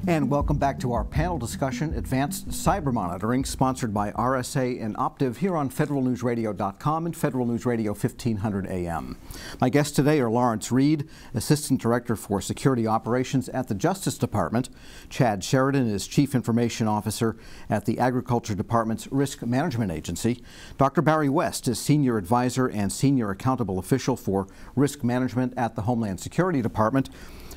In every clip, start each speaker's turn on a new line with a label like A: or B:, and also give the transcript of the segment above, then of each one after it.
A: And welcome back to our panel discussion, Advanced Cyber Monitoring, sponsored by RSA and Optiv here on federalnewsradio.com and Federal News Radio 1500 AM. My guests today are Lawrence Reed, Assistant Director for Security Operations at the Justice Department. Chad Sheridan is Chief Information Officer at the Agriculture Department's Risk Management Agency. Dr. Barry West is Senior Advisor and Senior Accountable Official for Risk Management at the Homeland Security Department.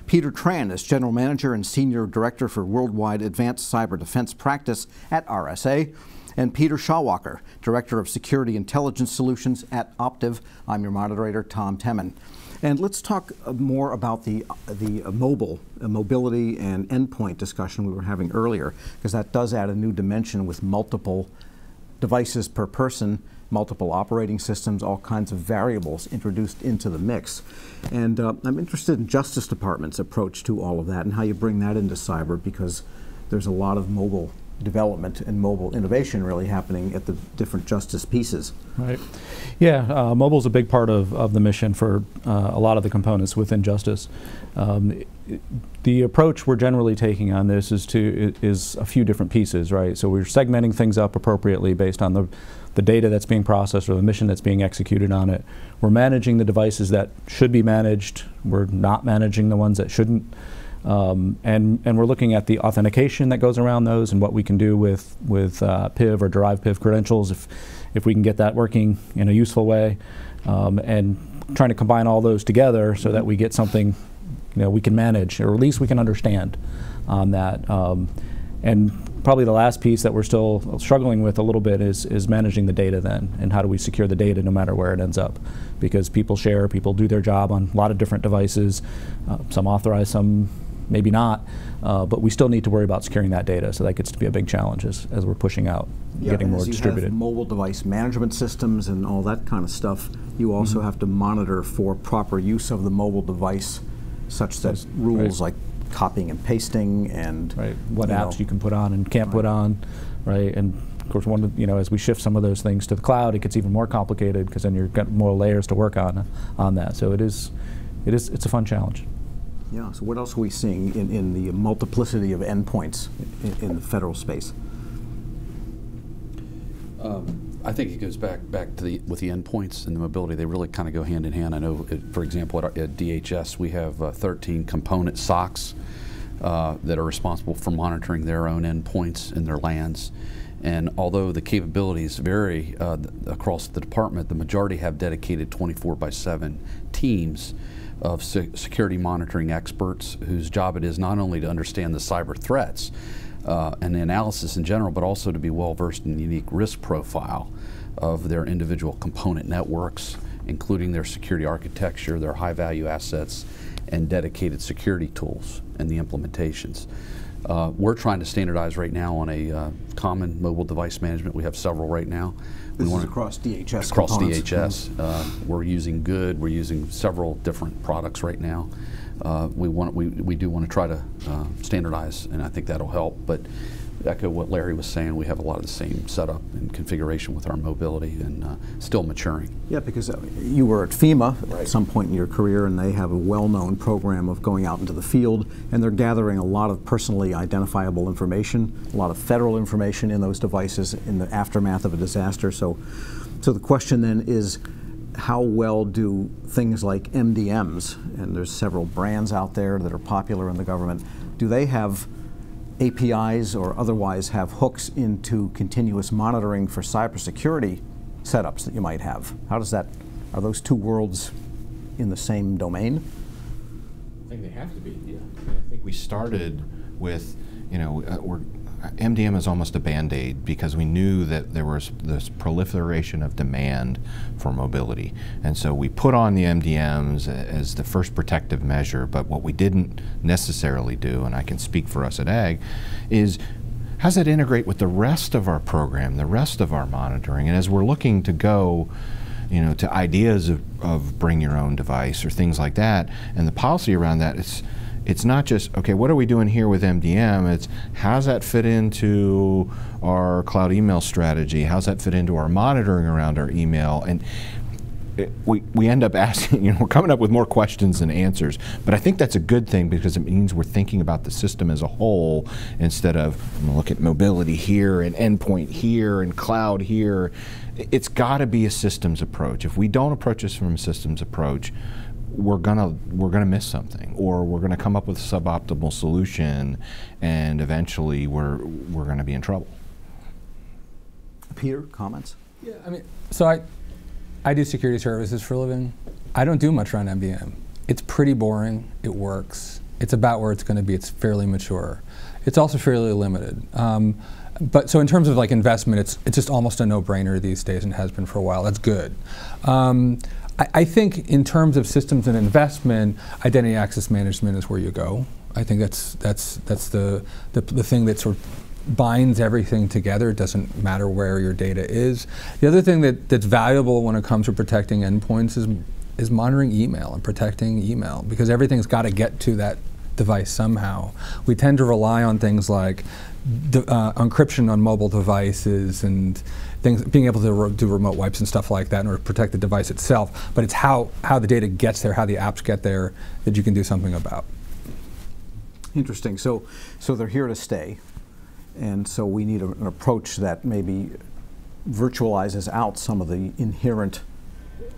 A: Peter Tran is General Manager and Senior Director for Worldwide Advanced Cyber Defense Practice at RSA. And Peter Shawalker, Director of Security Intelligence Solutions at Optiv. I'm your moderator, Tom Temin. And let's talk more about the mobility and endpoint discussion we were having earlier, because that does add a new dimension with multiple devices per person, multiple operating systems, all kinds of variables introduced into the mix. And I'm interested in Justice Department's approach to all of that and how you bring that into cyber, because there's a lot of mobile development and mobile innovation really happening at the different justice pieces.
B: Right. Yeah, mobile is a big part of the mission for a lot of the components within justice. The approach we're generally taking on this is a few different pieces, right? So we're segmenting things up appropriately based on the data that's being processed or the mission that's being executed on it. We're managing the devices that should be managed. We're not managing the ones that shouldn't. And we're looking at the authentication that goes around those and what we can do with PIV or derived PIV credentials if we can get that working in a useful way, and trying to combine all those together so that we get something we can manage, or at least we can understand on that. And probably the last piece that we're still struggling with a little bit is managing the data then, and how do we secure the data no matter where it ends up, because people do their job on a lot of different devices, some authorized, some maybe not, but we still need to worry about securing that data, so that gets to be a big challenge as we're pushing out, getting more distributed.
A: Have mobile device management systems and all that kind of stuff. You also have to monitor for proper use of the mobile device, such that rules like copying and pasting and
B: what apps you can put on and can't put on, and of course as we shift some of those things to the cloud, it gets even more complicated, because then you've got more layers to work on that. So it's a fun challenge.
A: Yeah. So what else are we seeing in the multiplicity of endpoints in the federal space?
C: I think it goes back to with the endpoints and the mobility. They really kind of go hand in hand. I know, for example, at DHS we have 13 component SOCs that are responsible for monitoring their own endpoints in their lands. And although the capabilities vary across the department, the majority have dedicated 24/7 teams of security monitoring experts whose job it is not only to understand the cyber threats and the analysis in general, but also to be well versed in the unique risk profile of their individual component networks, including their security architecture, their high value assets, and dedicated security tools and the implementations. We're trying to standardize right now on a common mobile device management. We have several right now.
A: This is across DHS.
C: Across DHS. We're using GOOD. We're using several different products right now. We do want to try to standardize, and I think that'll help. But echo what Larry was saying, we have a lot of the same setup and configuration with our mobility, and still maturing.
A: Yeah, because you were at FEMA at some point in your career, and they have a well-known program of going out into the field, and they're gathering a lot of personally identifiable information, a lot of federal information in those devices in the aftermath of a disaster. So the question then is, how well do things like MDMs, and there's several brands out there that are popular in the government, do they have APIs or otherwise have hooks into continuous monitoring for cybersecurity setups that you might have? How does that, are those two worlds in the same domain?
D: I think they have to be, yeah. I think we started with, MDM is almost a Band-Aid, because we knew that there was this proliferation of demand for mobility. And so we put on the MDMs as the first protective measure, but what we didn't necessarily do, and I can speak for us at AG, is how does that integrate with the rest of our program, the rest of our monitoring? And as we're looking to go to ideas of bring your own device or things like that, and the policy around that, it's not just, okay, what are we doing here with MDM? It's how does that fit into our cloud email strategy? How does that fit into our monitoring around our email? And we end up asking, we're coming up with more questions than answers. But I think that's a good thing because it means we're thinking about the system as a whole instead of, I'm gonna look at mobility here and endpoint here and cloud here. It's got to be a systems approach. If we don't approach this from a systems approach, we're gonna miss something, or we're gonna come up with a suboptimal solution, and eventually we're gonna be in trouble.
A: Peter, comments?
E: Yeah, I mean, so I do security services for a living. I don't do much around MDM. It's pretty boring. It works. It's about where it's going to be. It's fairly mature. It's also fairly limited. But so in terms of like investment, it's just almost a no-brainer these days, and has been for a while. That's good. I think in terms of systems and investment, identity access management is where you go. I think that's the thing that sort of binds everything together. It doesn't matter where your data is. The other thing that's valuable when it comes to protecting endpoints is monitoring email and protecting email, because everything's got to get to that device somehow. We tend to rely on things like encryption on mobile devices and things, being able to do remote wipes and stuff like that in order to protect the device itself. But it's how the data gets there, how the apps get there, that you can do something about.
A: Interesting. So they're here to stay. And so we need an approach that maybe virtualizes out some of the inherent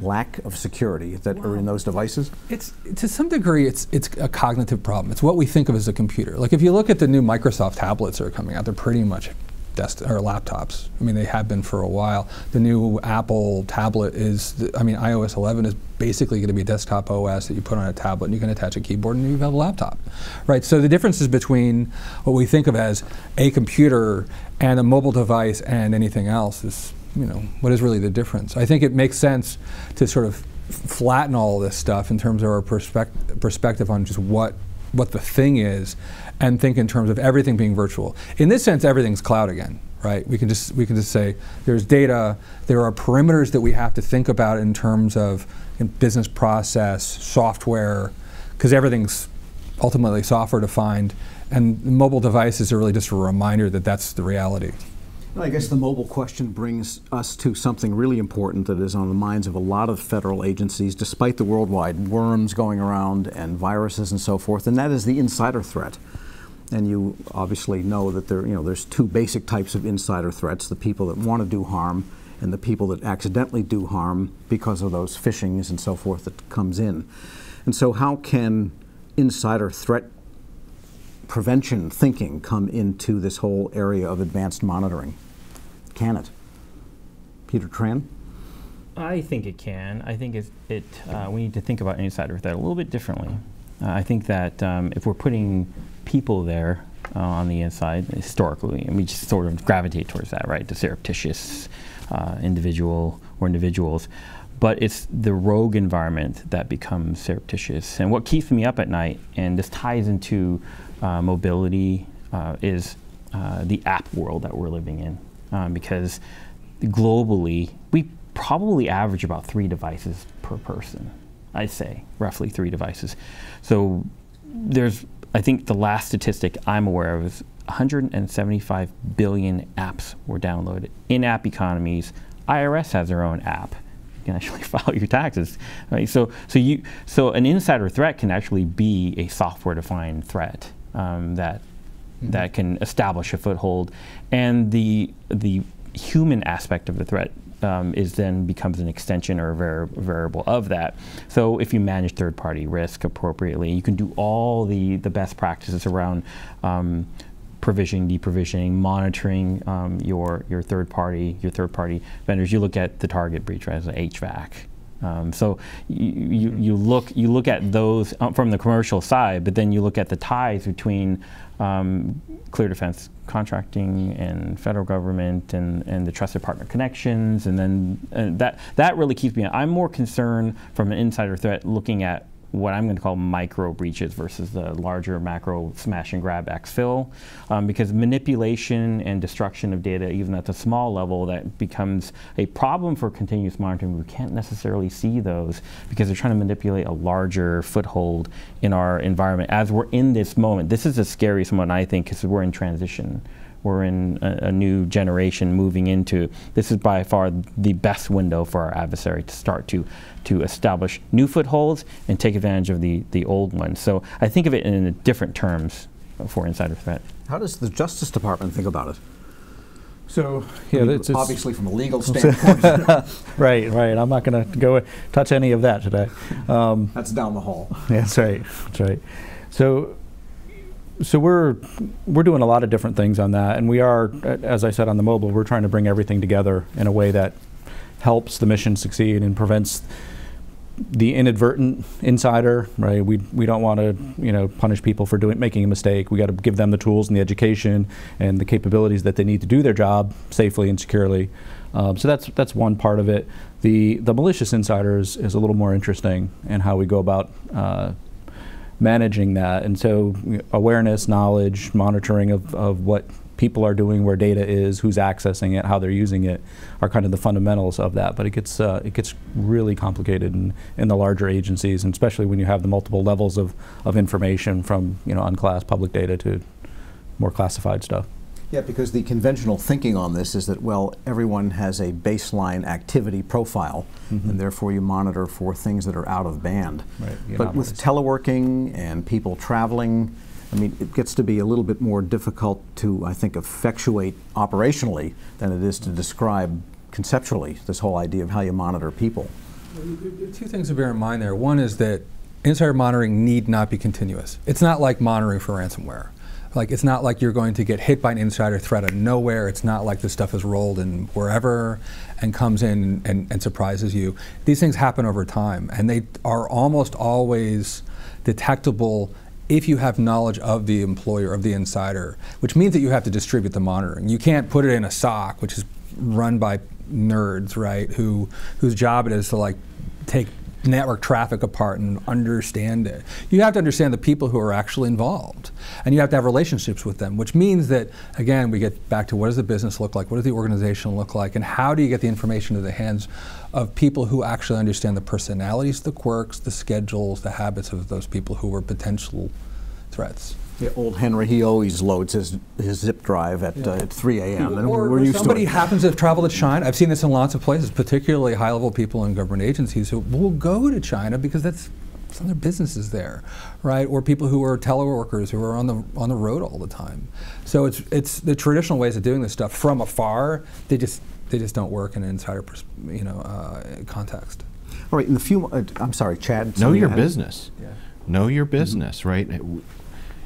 A: lack of security that are in those devices?
E: It's to some degree, it's a cognitive problem. It's what we think of as a computer. Like if you look at the new Microsoft tablets that are coming out, they're pretty much or laptops. I mean, they have been for a while. The new Apple tablet iOS 11 is basically going to be a desktop OS that you put on a tablet, and you can attach a keyboard and you have a laptop, right? So the differences between what we think of as a computer and a mobile device and anything else is, what is really the difference? I think it makes sense to sort of flatten all this stuff in terms of our perspective on just what the thing is, and think in terms of everything being virtual. In this sense, everything's cloud again, right? We can just say there's data, there are perimeters that we have to think about in terms of business process, software, because everything's ultimately software defined, and mobile devices are really just a reminder that that's the reality.
A: I guess the mobile question brings us to something really important that is on the minds of a lot of federal agencies, despite the worldwide worms going around and viruses and so forth, and that is the insider threat. And you obviously know that there's two basic types of insider threats: the people that want to do harm and the people that accidentally do harm because of those phishings and so forth that comes in. And so how can insider threat prevention thinking come into this whole area of advanced monitoring? Can it? Peter Tran?
F: I think it can. I think we need to think about insider threat a little bit differently. I think that if we're putting people there on the inside, historically, and we just sort of gravitate towards that, right? The surreptitious individual or individuals. But it's the rogue environment that becomes surreptitious. And what keeps me up at night, and this ties into mobility, is the app world that we're living in. Because globally, we probably average about 3 devices per person. I'd say roughly 3 devices. So I think the last statistic I'm aware of is 175 billion apps were downloaded. In-app economies, IRS has their own app. You can actually file your taxes, right? So an insider threat can actually be a software-defined threat that can establish a foothold, and the human aspect of the threat becomes an extension or a variable of that. So if you manage third-party risk appropriately, you can do all the best practices around provisioning, deprovisioning, monitoring your third-party vendors. You look at the target breach, right, as an HVAC. So you look at those from the commercial side, but then you look at the ties between clear defense contracting and federal government and the trusted partner connections, and then that really keeps me. I'm more concerned from an insider threat looking at what I'm going to call micro breaches versus the larger macro smash and grab exfil, because manipulation and destruction of data, even at the small level, that becomes a problem for continuous monitoring. We can't necessarily see those because they're trying to manipulate a larger foothold in our environment as we're in this moment. This is the scariest one, I think, because we're in transition we're in a new generation moving into. This is by far the best window for our adversary to start to establish new footholds and take advantage of the old ones. So I think of it in different terms for insider threat.
A: How does the Justice Department think about it?
B: So yeah,
A: I mean,
B: it's
A: obviously from a legal standpoint.
B: right. I'm not going to go touch any of that today.
A: That's down the hall.
B: Yeah, that's right. So we're doing a lot of different things on that, and we are, as I said, on the mobile, we're trying to bring everything together in a way that helps the mission succeed and prevents the inadvertent insider. Right? We don't want to punish people for making a mistake. We got to give them the tools and the education and the capabilities that they need to do their job safely and securely. So that's one part of it. The malicious insider is a little more interesting in how we go about managing that, and so awareness, knowledge, monitoring of what people are doing, where data is, who's accessing it, how they're using it, are kind of the fundamentals of that. But it gets really complicated in the larger agencies, and especially when you have the multiple levels of information from unclassed public data to more classified stuff.
A: Yeah, because the conventional thinking on this is that, well, everyone has a baseline activity profile, and therefore you monitor for things that are out of band.
B: Right,
A: but with teleworking and people traveling, I mean, it gets to be a little bit more difficult to, I think, effectuate operationally than it is to describe conceptually this whole idea of how you monitor people.
E: Two things to bear in mind there. One is that insider monitoring need not be continuous. It's not like monitoring for ransomware. Like, it's not like you're going to get hit by an insider threat out of nowhere. It's not like this stuff is rolled in wherever and comes in and surprises you. These things happen over time, and they are almost always detectable if you have knowledge of the employer, of the insider, which means that you have to distribute the monitoring. You can't put it in a SOC, which is run by nerds, right, whose job it is to like take network traffic apart and understand it. You have to understand the people who are actually involved, and you have to have relationships with them, which means that, again, we get back to what does the business look like, what does the organization look like, and how do you get the information to the hands of people who actually understand the personalities, the quirks, the schedules, the habits of those people who are potential threats.
A: Yeah, old Henry, he always loads his zip drive at 3 a.m. and
E: or
A: we're used to it.
E: Somebody happens to have traveled to China. I've seen this in lots of places, particularly high-level people in government agencies who will go to China because that's some of their businesses there, right? Or people who are teleworkers who are on the road all the time. So it's the traditional ways of doing this stuff from afar. They just don't work in an insider context.
A: All right, in the few, I'm sorry, Chad.
D: Know your business.
E: Yeah.
D: Know your business, right?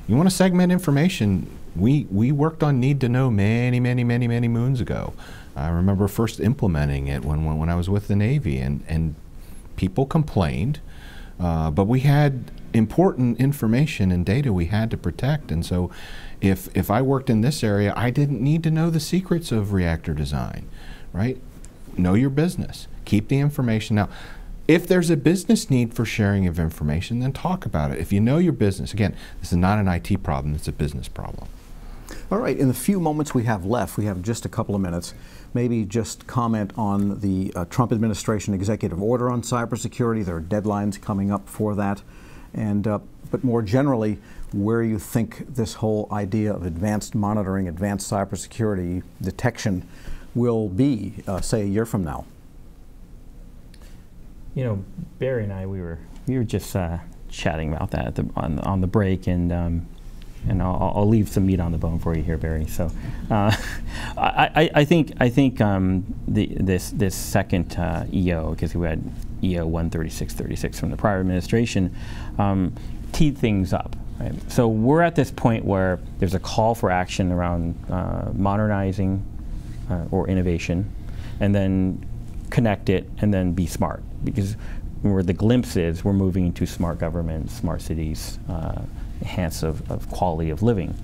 D: You want to segment information. We worked on need to know many moons ago. I remember first implementing it when I was with the Navy, and people complained, but we had important information and data we had to protect, and so if I worked in this area, I didn't need to know the secrets of reactor design, right? Know your business. Keep the information. Now, if there's a business need for sharing of information, then talk about it. If you know your business, again, this is not an IT problem, it's a business problem.
A: All right, in the few moments we have left, we have just a couple of minutes, maybe just comment on the Trump administration executive order on cybersecurity. There are deadlines coming up for that. And, but more generally, where you think this whole idea of advanced monitoring, advanced cybersecurity detection will be, say, a year from now.
F: You know, Barry and I, we were just chatting about that on the break, and I'll leave some meat on the bone for you here, Barry. So, I think this second EO, because we had EO 13636 from the prior administration, teed things up. Right? So we're at this point where there's a call for action around modernizing or innovation, and then connect it, and then be smart. Because where the glimpse is, we're moving into smart government, smart cities, enhance of quality of living.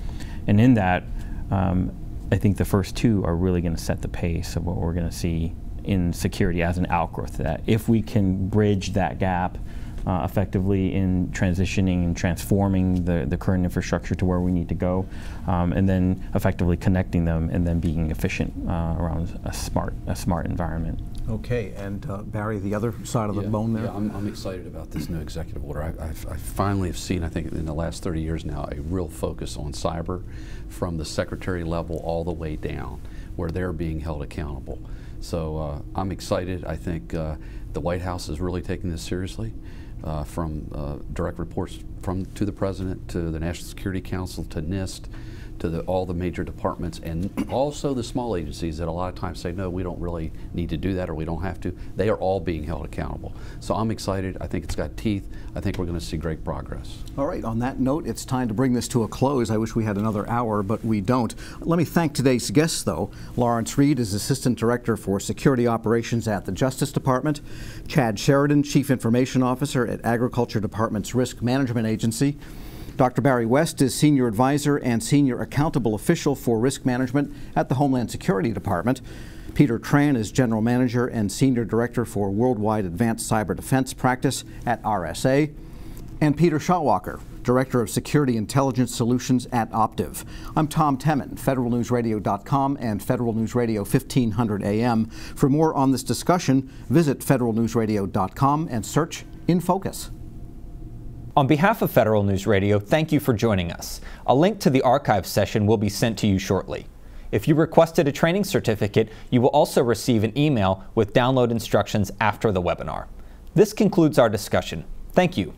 F: And in that, I think the first two are really going to set the pace of what we're going to see in security as an outgrowth of that. If we can bridge that gap effectively in transitioning and transforming the current infrastructure to where we need to go, and then effectively connecting them, and then being efficient around a smart environment.
A: Okay, and Barry, the other side of the bone there?
C: Yeah, I'm excited about this new executive order. I finally have seen, I think in the last 30 years now, a real focus on cyber from the secretary level all the way down, where they're being held accountable. So I'm excited. I think the White House is really taking this seriously, from direct reports to the President, to the National Security Council, to NIST, to all the major departments, and also the small agencies that a lot of times say, no, we don't really need to do that, or we don't have to. They are all being held accountable. So I'm excited. I think it's got teeth. I think we're going to see great progress.
A: All right, on that note, it's time to bring this to a close. I wish we had another hour, but we don't. Let me thank today's guests, though. Lawrence Reed is Assistant Director for Security Operations at the Justice Department. Chad Sheridan, Chief Information Officer at Agriculture Department's Risk Management Agency. Dr. Barry West is Senior Advisor and Senior Accountable Official for Risk Management at the Homeland Security Department. Peter Tran is General Manager and Senior Director for Worldwide Advanced Cyber Defense Practice at RSA. And Peter Schawalker, Director of Security Intelligence Solutions at Optiv. I'm Tom Temin, federalnewsradio.com and Federal News Radio 1500 AM. For more on this discussion, visit federalnewsradio.com and search InFocus.
G: On behalf of Federal News Radio, thank you for joining us. A link to the archive session will be sent to you shortly. If you requested a training certificate, you will also receive an email with download instructions after the webinar. This concludes our discussion. Thank you.